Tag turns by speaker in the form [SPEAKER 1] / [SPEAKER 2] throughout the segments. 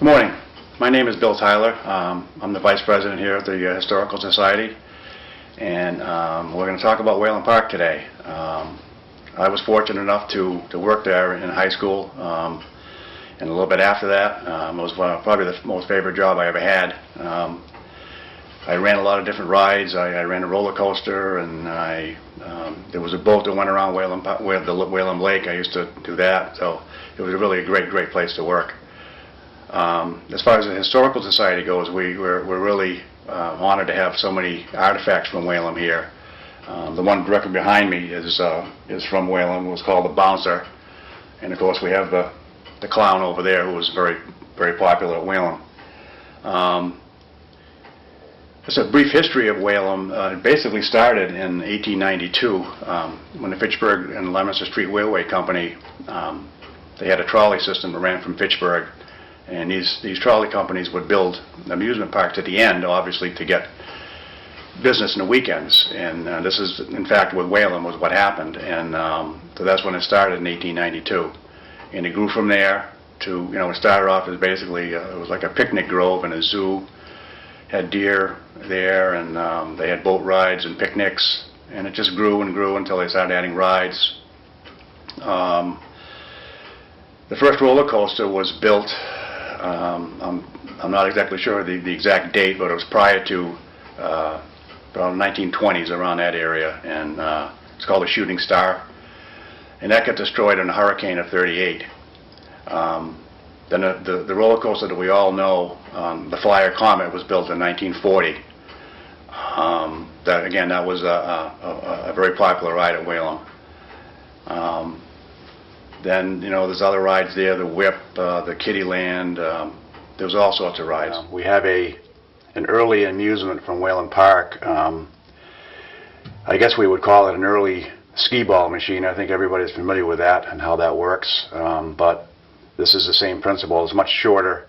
[SPEAKER 1] Good morning. My name is Bill Tyler. I'm the Vice President here at the Historical Society, and we're going to talk about Whalom Park today. I was fortunate enough to work there in high school, and a little bit after that. It was probably the most favorite job I ever had. I ran a lot of different rides. I ran a roller coaster, and there was a boat that went around Whalom Lake. I used to do that, so it was really a great place to work. As far as the Historical Society goes, we're really honored to have so many artifacts from Whalom here. The one directly behind me is from Whalom. It was called the Bouncer, and of course we have the clown over there, who was very popular at Whalom. Just a brief history of Whalom. It basically started in 1892 when the Fitchburg and Leominster Street Railway Company, they had a trolley system that ran from Fitchburg. And these trolley companies would build amusement parks at the end, obviously, to get business in the weekends. And this is, in fact, with Whalom was what happened. And so that's when it started in 1892. And it grew from there to, it started off as basically, it was like a picnic grove and a zoo. Had deer there, and they had boat rides and picnics. And it just grew and grew until they started adding rides. The first roller coaster was built, I'm not exactly sure the exact date, but it was prior to around 1920s, around that area, and it's called the Shooting Star, and that got destroyed in a hurricane of '38. Then the roller coaster that we all know, the Flyer Comet, was built in 1940. That was a very popular ride at Whalom. Then, there's other rides there, the Whip, the Kittyland, there's all sorts of rides. We have an early amusement from Whalom Park. I guess we would call it an early skee ball machine. I think everybody's familiar with that and how that works. But this is the same principle. It's much shorter,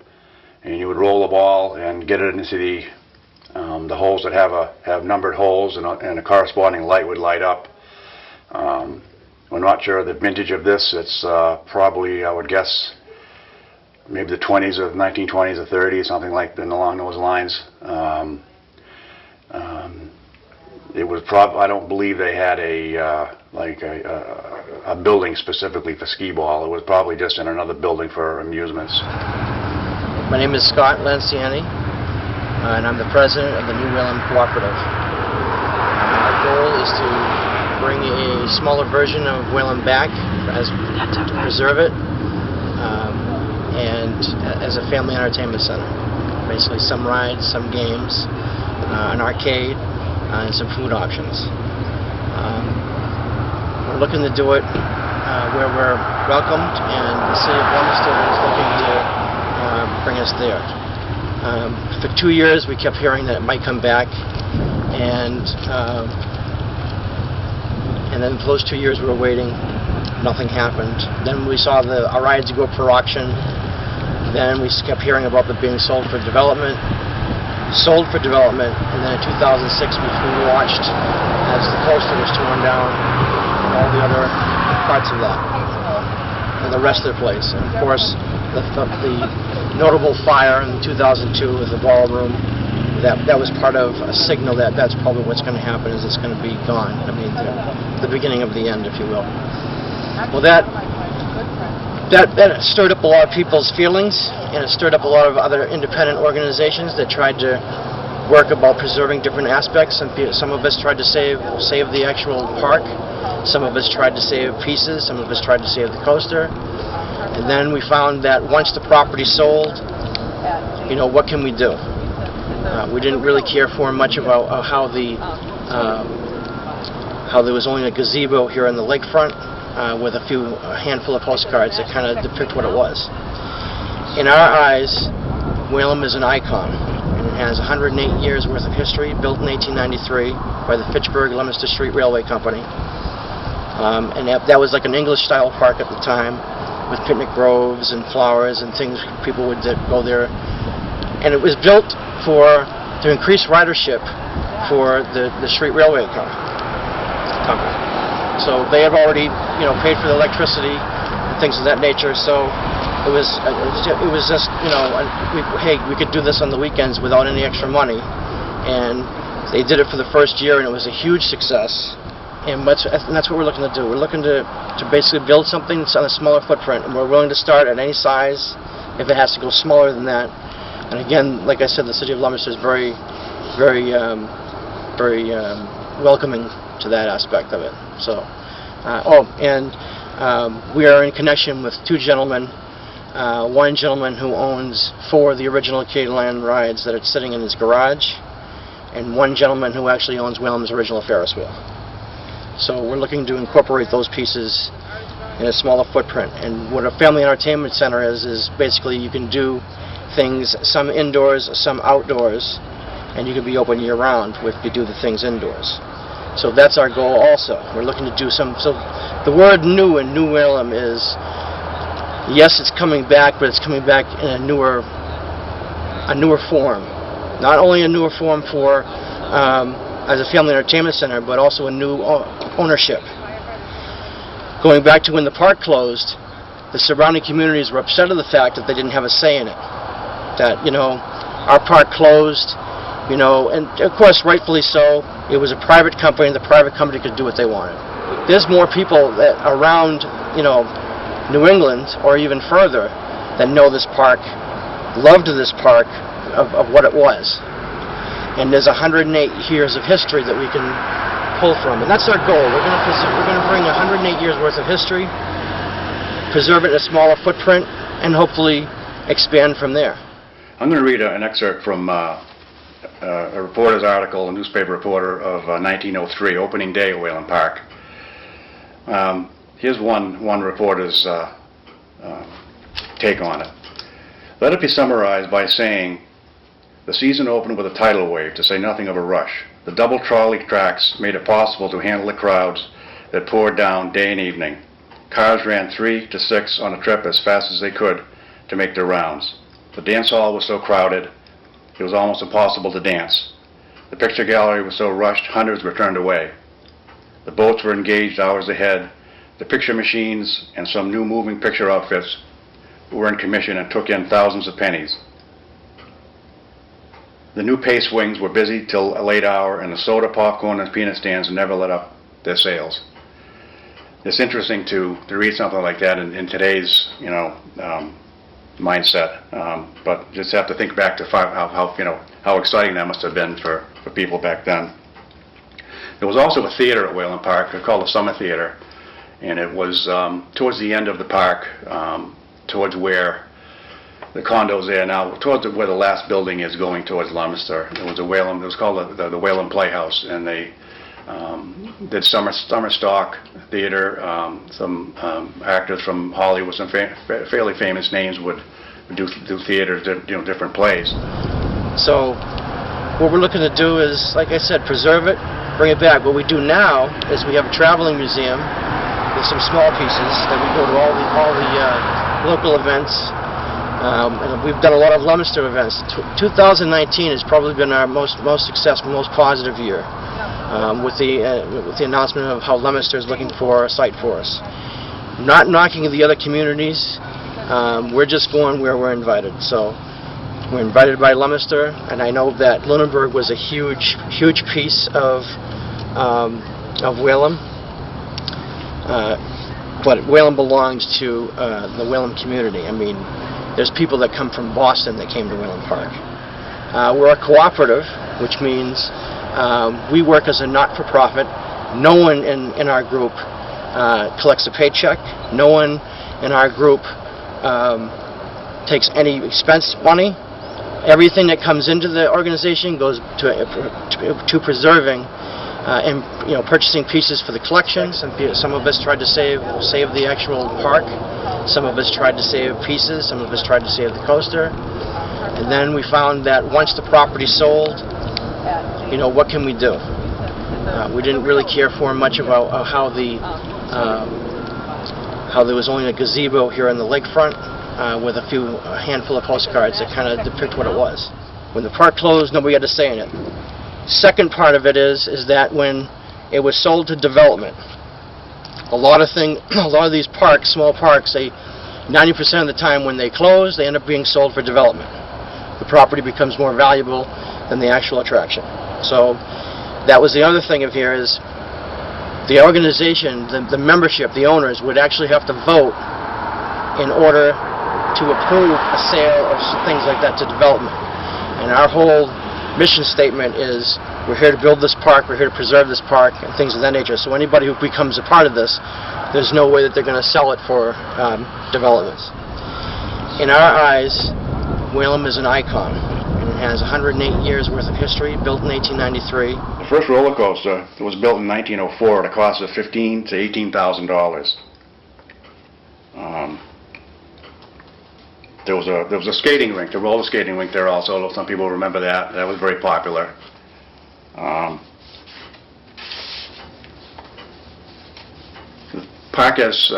[SPEAKER 1] and you would roll the ball and get it into the holes that have numbered holes, and a corresponding light would light up. We're not sure of the vintage of this. It's probably, I would guess, maybe the 1920s or 30s, something like that, along those lines. It was I don't believe they had a building specifically for skee ball. It was probably just in another building for amusements.
[SPEAKER 2] My name is Scott Lanciani, and I'm the president of the New Whalom Cooperative. Our goal is to bring a smaller version of Whalom back, to preserve it, and as a family entertainment center. Basically some rides, some games, an arcade, and some food options. We're looking to do it where we're welcomed, and the city of Leominster is looking to bring us there. For 2 years we kept hearing that it might come back, and then for those 2 years we were waiting. Nothing happened. Then we saw our rides go up for auction. Then we kept hearing about them being sold for development. And then in 2006 we watched as the coaster was torn down and all the other parts of that and the rest of the place. And of course the notable fire in 2002 with the ballroom, that was part of a signal that that's probably what's going to happen, is it's going to be gone. I mean, the beginning of the end, if you will. Well, that stirred up a lot of people's feelings, and it stirred up a lot of other independent organizations that tried to work about preserving different aspects. And some of us tried to save the actual park. Some of us tried to save pieces. Some of us tried to save the coaster. And then we found that once the property sold, what can we do? We didn't really care for much about how there was only a gazebo here on the lakefront with a handful of postcards that kind of depict what it was. In our eyes, Whalom is an icon. It has 108 years worth of history, built in 1893 by the Fitchburg Leominster Street Railway Company. And that was like an English-style park at the time, with picnic groves and flowers and things. People would go there. And it was built to increase ridership for the street railway company. So they have already, paid for the electricity and things of that nature. So it was just, you know, hey, we could do this on the weekends without any extra money, and they did it for the first year, and it was a huge success. And that's what we're looking to do. We're looking to basically build something on a smaller footprint, and we're willing to start at any size if it has to go smaller than that. And again, like I said, the city of Leominster is very welcoming to that aspect of it. So, we are in connection with two gentlemen. One gentleman who owns 4 of the original Acadian Land rides that are sitting in his garage, and one gentleman who actually owns Whalom's original Ferris wheel. So we're looking to incorporate those pieces in a smaller footprint. And what a family entertainment center is basically you can do things, some indoors, some outdoors, and you can be open year-round if you do the things indoors. So that's our goal also. We're looking to do some, so the word new in New Whalom is, yes, it's coming back, but it's coming back in a newer form. Not only a newer form for as a family entertainment center, but also a new ownership. Going back to when the park closed, the surrounding communities were upset at the fact that they didn't have a say in it. That, you know, our park closed, you know, and of course rightfully so. It was a private company, and the private company could do what they wanted. There's more people that around, you know, New England or even further that know this park, loved this park of what it was. And there's 108 years of history that we can pull from, and that's our goal. We're going to bring 108 years worth of history, preserve it in a smaller footprint, and hopefully expand from there.
[SPEAKER 1] I'm going to read an excerpt from a reporter's article, a newspaper reporter of 1903, opening day at Whalom Park. Here's one reporter's take on it. Let it be summarized by saying, the season opened with a tidal wave, to say nothing of a rush. The double trolley tracks made it possible to handle the crowds that poured down day and evening. Cars ran 3 to 6 on a trip as fast as they could to make their rounds. The dance hall was so crowded, it was almost impossible to dance. The picture gallery was so rushed, hundreds were turned away. The boats were engaged hours ahead. The picture machines and some new moving picture outfits were in commission and took in thousands of pennies. The new pace wings were busy till a late hour, and the soda, popcorn, and peanut stands never let up their sales. It's interesting to read something like that in today's, you know, mindset, but just have to think back to how exciting that must have been for people back then. There was also a theater at Whalom Park called the Summer Theater, and it was towards the end of the park, towards where the condos there now, towards where the last building is going towards Leominster. It was it was called the Whalom Playhouse, and they did summer stock theater. Some actors from Hollywood, some fairly famous names would do theaters, you know, different plays.
[SPEAKER 2] So what we're looking to do is, like I said, preserve it, bring it back. What we do now is we have a traveling museum with some small pieces that we go to all the local events. And we've done a lot of Leominster events. 2019 has probably been our most successful, most positive year, with the announcement of how Leominster is looking for a site for us. Not knocking the other communities, we're just going where we're invited. So we're invited by Leominster, and I know that Lunenburg was a huge piece of Whalom. But Whalom belongs to the Whalom community. I mean, there's people that come from Boston that came to Whalom Park. We're a cooperative, which means we work as a not-for-profit. No one in our group collects a paycheck. No one in our group takes any expense money. Everything that comes into the organization goes to preserving and, you know, purchasing pieces for the collections. And some of us tried to save the actual park. Some of us tried to save pieces. Some of us tried to save the coaster. And then we found that once the property sold, you know, what can we do? We didn't really care for much about how there was only a gazebo here in the lakefront with a handful of postcards that kind of depict what it was. When the park closed, nobody had a say in it. Second part of it is that when it was sold to development, a lot of these parks, small parks, 90% of the time when they close, they end up being sold for development. The property becomes more valuable than the actual attraction. So that was the other thing of here is the organization, the membership, the owners would actually have to vote in order to approve a sale of things like that to development. And our whole mission statement is we're here to build this park, we're here to preserve this park, and things of that nature. So anybody who becomes a part of this, there's no way that they're going to sell it for developments. In our eyes, Whalom is an icon. And it has 108 years worth of history, built in 1893.
[SPEAKER 1] The first roller coaster was built in 1904 at a cost of $15,000 to $18,000. There was a skating rink, the roller skating rink there also. Some people remember that. That was very popular. The park has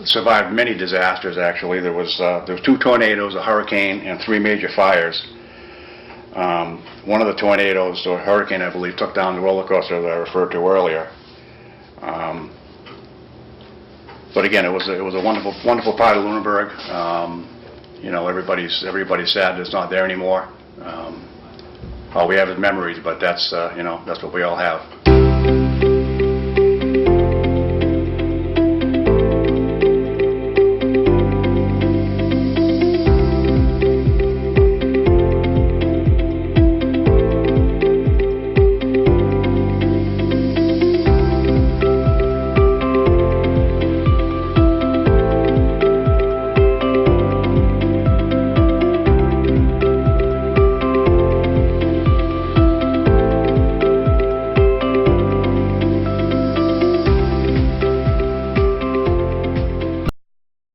[SPEAKER 1] survived many disasters. Actually, there was 2 tornadoes, a hurricane, and 3 major fires. One of the tornadoes, or hurricane, I believe, took down the roller coaster that I referred to earlier. But again, it was a wonderful part of Lunenburg. You know, everybody's sad it's not there anymore. All we have is memories, but that's you know, that's what we all have.